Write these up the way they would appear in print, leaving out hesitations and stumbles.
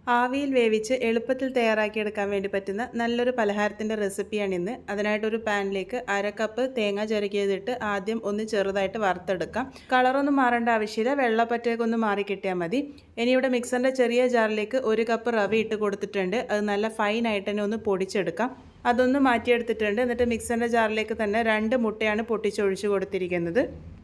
ആവിയിൽ വേവിച്ച് എളുപ്പത്തിൽ തയ്യാറാക്കിയെടുക്കാൻ വേണ്ടി പറ്റുന്ന നല്ലൊരു പലഹാരത്തിൻ്റെ റെസിപ്പിയാണിന്ന്. അതിനായിട്ടൊരു പാനിലേക്ക് 1/2 കപ്പ് തേങ്ങ ചിരകിയതിട്ട് ആദ്യം ഒന്ന് ചെറുതായിട്ട് വറുത്തെടുക്കാം. കളറൊന്നും മാറേണ്ട ആവശ്യമില്ല, വെള്ളപ്പറ്റയൊക്കെ ഒന്ന് മാറി കിട്ടിയാൽ മതി. ഇനി ഇവിടെ മിക്സറിൻ്റെ ചെറിയ ജാറിലേക്ക് 1 കപ്പ് റവ ഇട്ട് കൊടുത്തിട്ടുണ്ട്. അത് നല്ല ഫൈനായിട്ട് തന്നെ ഒന്ന് പൊടിച്ചെടുക്കാം. അതൊന്ന് മാറ്റിയെടുത്തിട്ടുണ്ട്. എന്നിട്ട് മിക്സറിൻ്റെ ജാറിലേക്ക് തന്നെ 2 മുട്ടയാണ് പൊട്ടിച്ചൊഴിച്ച് കൊടുത്തിരിക്കുന്നത്.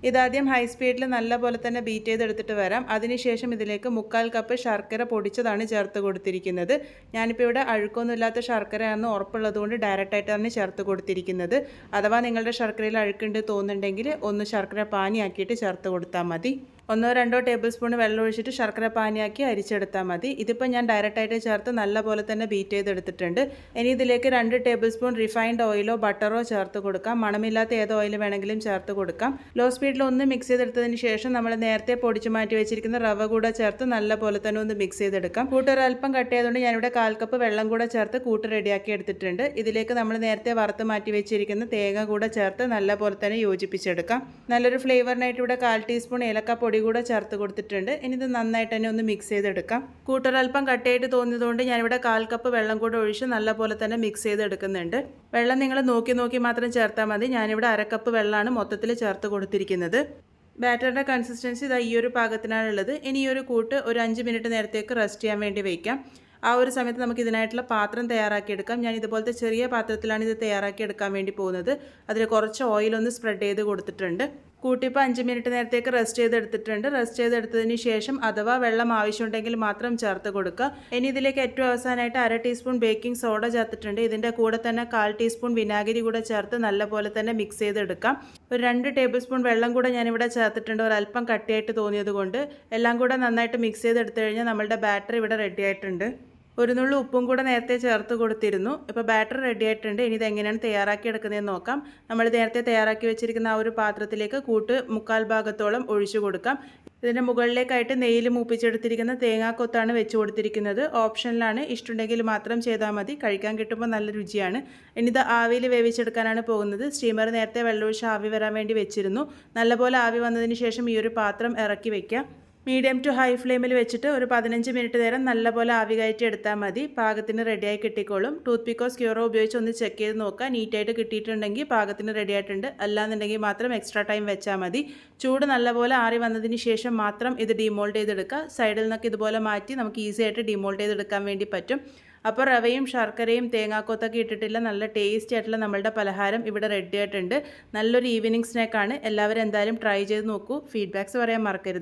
ഇതാദ്യം ഹൈ സ്പീഡിൽ നല്ലപോലെ തന്നെ ബീറ്റ് ചെയ്തെടുത്തിട്ട് വരാം. അതിനുശേഷം ഇതിലേക്ക് 1/4 കപ്പ് ശർക്കര പൊടിച്ചതാണ് ചേർത്ത് കൊടുത്തിരിക്കുന്നത്. ഞാനിപ്പോൾ ഇവിടെ അഴുക്കൊന്നുമില്ലാത്ത ശർക്കരയാണെന്ന് ഉറപ്പുള്ളതുകൊണ്ട് ഡയറക്റ്റായിട്ട് തന്നെ ചേർത്ത് കൊടുത്തിരിക്കുന്നത്. അഥവാ നിങ്ങളുടെ ശർക്കരയിൽ അഴുക്കുണ്ട് തോന്നുന്നുണ്ടെങ്കിൽ ഒന്ന് ശർക്കര പാനിയാക്കിയിട്ട് ചേർത്ത് കൊടുത്താൽ മതി. 1-2 ടേബിൾ സ്പൂൺ വെള്ളം ഒഴിച്ചിട്ട് ശർക്കര പാനിയാക്കി അരിച്ചെടുത്താൽ മതി. ഇതിപ്പോൾ ഞാൻ ഡയറക്റ്റായിട്ട് ചേർത്ത് നല്ലപോലെ തന്നെ ബീറ്റ് ചെയ്തെടുത്തിട്ടുണ്ട്. ഇനി ഇതിലേക്ക് 2 ടേബിൾ സ്പൂൺ റിഫൈൻഡ് ഓയിലോ ബട്ടറോ ചേർത്ത് കൊടുക്കാം. മണമില്ലാത്ത ഏത് ഓയിൽ വേണമെങ്കിലും ചേർത്ത് കൊടുക്കാം. ലോ സ്പീഡിൽ ഒന്ന് മിക്സ് ചെയ്തെടുത്തതിന് ശേഷം നമ്മൾ നേരത്തെ പൊടിച്ച് മാറ്റി വെച്ചിരിക്കുന്ന റവ കൂടെ ചേർത്ത് നല്ലപോലെ തന്നെ ഒന്ന് മിക്സ് ചെയ്തെടുക്കാം. കൂട്ട് ഒരല്പം കട്ട് ചെയ്തുകൊണ്ട് ഞാനിവിടെ 1/4 കപ്പ് വെള്ളം കൂടെ ചേർത്ത് കൂട്ട് റെഡിയാക്കി എടുത്തിട്ടുണ്ട്. ഇതിലേക്ക് നമ്മൾ നേരത്തെ വറുത്ത് മാറ്റി വെച്ചിരിക്കുന്ന തേങ്ങ കൂടെ ചേർത്ത് നല്ലപോലെ തന്നെ യോജിപ്പിച്ചെടുക്കാം. നല്ലൊരു ഫ്ലേവറിനായിട്ട് ഇവിടെ 1/4 ടീസ്പൂൺ ഏലക്കാപ്പൊടി കൂടെ ചേർത്ത് കൊടുത്തിട്ടുണ്ട്. ഇനി ഇത് നന്നായിട്ട് തന്നെ ഒന്ന് മിക്സ് ചെയ്തെടുക്കാം. കൂട്ടൊരൽപ്പം കട്ടയായിട്ട് തോന്നിയതുകൊണ്ട് ഞാനിവിടെ 1/4 കപ്പ് വെള്ളം കൂടെ ഒഴിച്ച് നല്ലപോലെ തന്നെ മിക്സ് ചെയ്തെടുക്കുന്നുണ്ട്. വെള്ളം നിങ്ങൾ നോക്കി മാത്രം ചേർത്താൽ മതി. ഞാനിവിടെ 1/2 കപ്പ് വെള്ളമാണ് മൊത്തത്തിൽ ചേർത്ത് കൊടുത്തിരിക്കുന്നത്. ബാറ്ററിൻ്റെ കൺസിസ്റ്റൻസി ഇതാ ഈ ഒരു പാകത്തിനാണുള്ളത്. ഇനി ഈ ഒരു കൂട്ട് ഒരു 5 മിനിറ്റ് നേരത്തേക്ക് റെസ്റ്റ് ചെയ്യാൻ വേണ്ടി വയ്ക്കാം. ആ ഒരു സമയത്ത് നമുക്ക് ഇതിനായിട്ടുള്ള പാത്രം തയ്യാറാക്കിയെടുക്കാം. ഞാൻ ഇതുപോലത്തെ ചെറിയ പാത്രത്തിലാണ് ഇത് തയ്യാറാക്കിയെടുക്കാൻ വേണ്ടി പോകുന്നത്. അതിൽ കുറച്ച് ഓയിലൊന്ന് സ്പ്രെഡ് ചെയ്ത് കൊടുത്തിട്ടുണ്ട്. കൂട്ടിപ്പോൾ 5 മിനിറ്റ് നേരത്തേക്ക് റെസ്റ്റ് ചെയ്തെടുത്തിട്ടുണ്ട്. റെസ്റ്റ് ചെയ്തെടുത്തതിന് ശേഷം അഥവാ വെള്ളം ആവശ്യമുണ്ടെങ്കിൽ മാത്രം ചേർത്ത് കൊടുക്കുക. ഇനി ഇതിലേക്ക് ഏറ്റവും അവസാനമായിട്ട് 1/2 ടീസ്പൂൺ ബേക്കിംഗ് സോഡ ചേർത്തിട്ടുണ്ട്. ഇതിൻ്റെ കൂടെ തന്നെ 1/4 ടീസ്പൂൺ വിനാഗിരി കൂടെ ചേർത്ത് നല്ലപോലെ തന്നെ മിക്സ് ചെയ്തെടുക്കാം. ഒരു 2 ടേബിൾ സ്പൂൺ വെള്ളം കൂടെ ഞാനിവിടെ ചേർത്തിട്ടുണ്ട്. ഒരല്പം കട്ടിയായിട്ട് തോന്നിയത് കൊണ്ട് എല്ലാം കൂടെ നന്നായിട്ട് മിക്സ് ചെയ്തെടുത്തു കഴിഞ്ഞാൽ നമ്മളുടെ ബാറ്റർ ഇവിടെ റെഡി ആയിട്ടുണ്ട്. ഒരു നുള്ളു ഉപ്പും കൂടെ നേരത്തെ ചേർത്ത് കൊടുത്തിരുന്നു. ഇപ്പോൾ ബാറ്റർ റെഡി ആയിട്ടുണ്ട്. ഇനി ഇതെങ്ങനെയാണ് തയ്യാറാക്കി എടുക്കുന്നതെന്ന് നോക്കാം. നമ്മൾ നേരത്തെ തയ്യാറാക്കി വെച്ചിരിക്കുന്ന ആ ഒരു പാത്രത്തിലേക്ക് കൂട്ട് 1/4 ഭാഗത്തോളം ഒഴിച്ചു കൊടുക്കാം. ഇതിൻ്റെ മുകളിലേക്കായിട്ട് നെയ്യിൽ മൂപ്പിച്ചെടുത്തിരിക്കുന്ന തേങ്ങാക്കൊത്താണ് വെച്ച് കൊടുത്തിരിക്കുന്നത്. ഓപ്ഷനിലാണ്, ഇഷ്ടമുണ്ടെങ്കിൽ മാത്രം ചെയ്താൽ മതി. കഴിക്കാൻ കിട്ടുമ്പോൾ നല്ല രുചിയാണ്. ഇനി ഇത് ആവിയിൽ വേവിച്ചെടുക്കാനാണ് പോകുന്നത്. സ്റ്റീമർ നേരത്തെ വെള്ളമൊഴിച്ച് ആവി വരാൻ വേണ്ടി വെച്ചിരുന്നു. നല്ലപോലെ ആവി വന്നതിന് ശേഷം ഈ ഒരു പാത്രം ഇറക്കി വയ്ക്കാം. മീഡിയം ടു ഹൈ ഫ്ലെയിമിൽ വെച്ചിട്ട് ഒരു 15 മിനിറ്റ് നേരം നല്ലപോലെ ആവി കയറ്റി എടുത്താൽ മതി. പാകത്തിന് റെഡിയായി കിട്ടിക്കോളും. ടൂത്ത് പിക്കോ സ്ക്യൂറോ ഉപയോഗിച്ച് ഒന്ന് ചെക്ക് ചെയ്ത് നോക്കുക. നീറ്റായിട്ട് കിട്ടിയിട്ടുണ്ടെങ്കിൽ പാകത്തിന് റെഡി ആയിട്ടുണ്ട്. അല്ലാന്നുണ്ടെങ്കിൽ മാത്രം എക്സ്ട്രാ ടൈം വെച്ചാൽ മതി. ചൂട് നല്ലപോലെ ആറി വന്നതിന് ശേഷം മാത്രം ഇത് ഡിമോൾഡ് ചെയ്തെടുക്കുക. സൈഡിൽ നിന്നൊക്കെ ഇതുപോലെ മാറ്റി നമുക്ക് ഈസി ആയിട്ട് ഡിമോൾഡ് ചെയ്തെടുക്കാൻ വേണ്ടി പറ്റും. അപ്പോൾ റവയും ശർക്കരയും തേങ്ങാക്കൊത്തൊക്കെ ഇട്ടിട്ടുള്ള നല്ല ടേസ്റ്റി ആയിട്ടുള്ള നമ്മളുടെ പലഹാരം ഇവിടെ റെഡി ആയിട്ടുണ്ട്. നല്ലൊരു ഈവനിങ് സ്നാക്കാണ്. എല്ലാവരും എന്തായാലും ട്രൈ ചെയ്ത് നോക്കൂ. ഫീഡ്ബാക്ക്സ് പറയാൻ മറക്കരുത്.